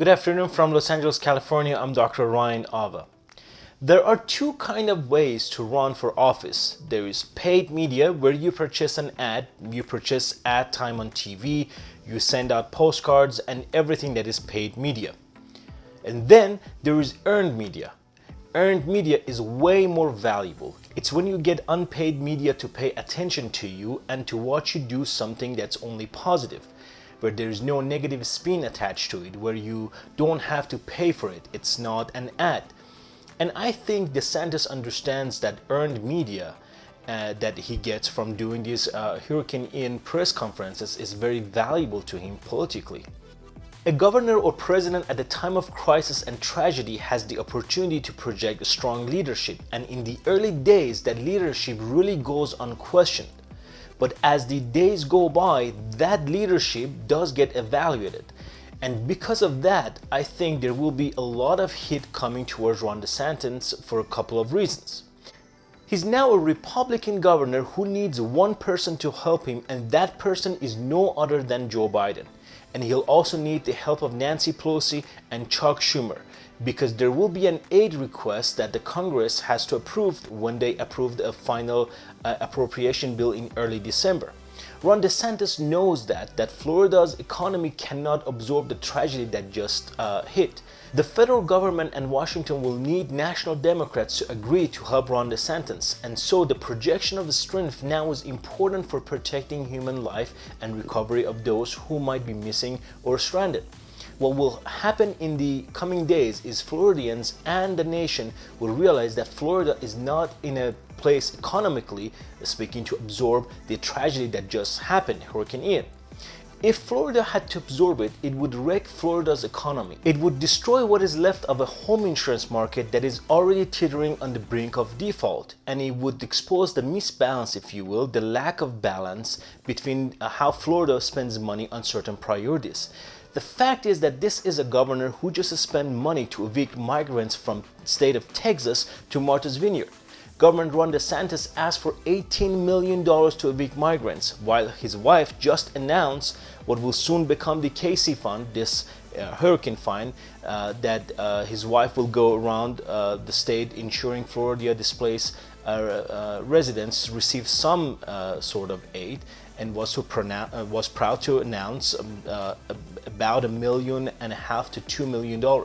Good afternoon from Los Angeles, California. I'm Dr. Ryan Ava. There are two kind of ways to run for office. There is paid media, where you purchase an ad, you purchase ad time on TV, you send out postcards and everything that is paid media. And then there is earned media. Earned media is way more valuable. It's when you get unpaid media to pay attention to you and to watch you do something that's only positive, where there's no negative spin attached to it, where you don't have to pay for it. It's not an ad. And I think DeSantis understands that earned media that he gets from doing these Hurricane Ian press conferences is very valuable to him politically. A governor or president at the time of crisis and tragedy has the opportunity to project strong leadership, and in the early days that leadership really goes unquestioned. But as the days go by, that leadership does get evaluated. And because of that, I think there will be a lot of heat coming towards Ron DeSantis for a couple of reasons. He's now a Republican governor who needs one person to help him, and that person is no other than Joe Biden. And he'll also need the help of Nancy Pelosi and Chuck Schumer, because there will be an aid request that the Congress has to approve when they approved a final appropriation bill in early December. Ron DeSantis knows that Florida's economy cannot absorb the tragedy that just hit. The federal government and Washington will need national Democrats to agree to help Ron DeSantis, and so the projection of the strength now is important for protecting human life and recovery of those who might be missing or stranded. What will happen in the coming days is Floridians and the nation will realize that Florida is not in a place economically speaking to absorb the tragedy that just happened, Hurricane Ian. If Florida had to absorb it, it would wreck Florida's economy. It would destroy what is left of a home insurance market that is already teetering on the brink of default, and it would expose the misbalance, if you will, the lack of balance between how Florida spends money on certain priorities. The fact is that this is a governor who just spent money to evict migrants from the state of Texas to Martha's Vineyard. Governor Ron DeSantis asked for $18 million to evict migrants, while his wife just announced what will soon become the Casey Fund, this hurricane fund, that his wife will go around the state ensuring Florida displaced residents receive some sort of aid, and was proud to announce about $1.5 million to $2 million.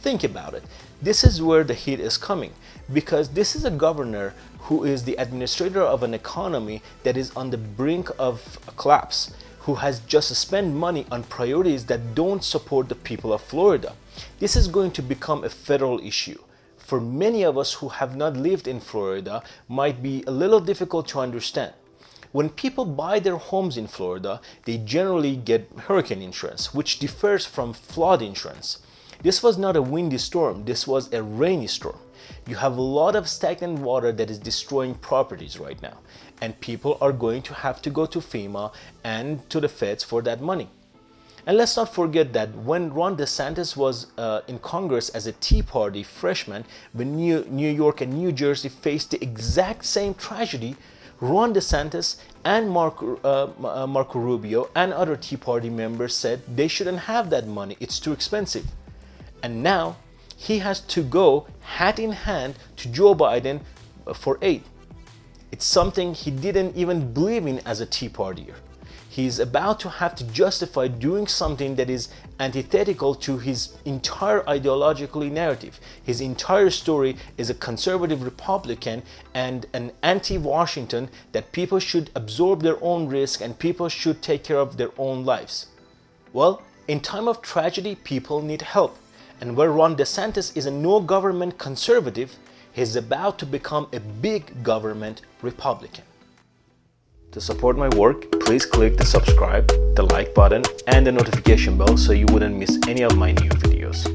Think about it. This is where the heat is coming, because this is a governor who is the administrator of an economy that is on the brink of a collapse, who has just spent money on priorities that don't support the people of Florida. This is going to become a federal issue. For many of us who have not lived in Florida, might be a little difficult to understand. When people buy their homes in Florida, they generally get hurricane insurance, which differs from flood insurance. This was not a windy storm, this was a rainy storm. You have a lot of stagnant water that is destroying properties right now, and people are going to have to go to FEMA and to the feds for that money. And let's not forget that when Ron DeSantis was in Congress as a Tea Party freshman, when New York and New Jersey faced the exact same tragedy, Ron DeSantis and Marco Rubio and other Tea Party members said they shouldn't have that money, it's too expensive. And now he has to go hat in hand to Joe Biden for aid. It's something he didn't even believe in as a Tea Partier. He's about to have to justify doing something that is antithetical to his entire ideological narrative. His entire story is a conservative Republican and an anti-Washington, that people should absorb their own risk and people should take care of their own lives. Well, in time of tragedy, people need help. And where Ron DeSantis is a no-government conservative, he's about to become a big government Republican. To support my work, please click the subscribe, the like button, and the notification bell so you wouldn't miss any of my new videos.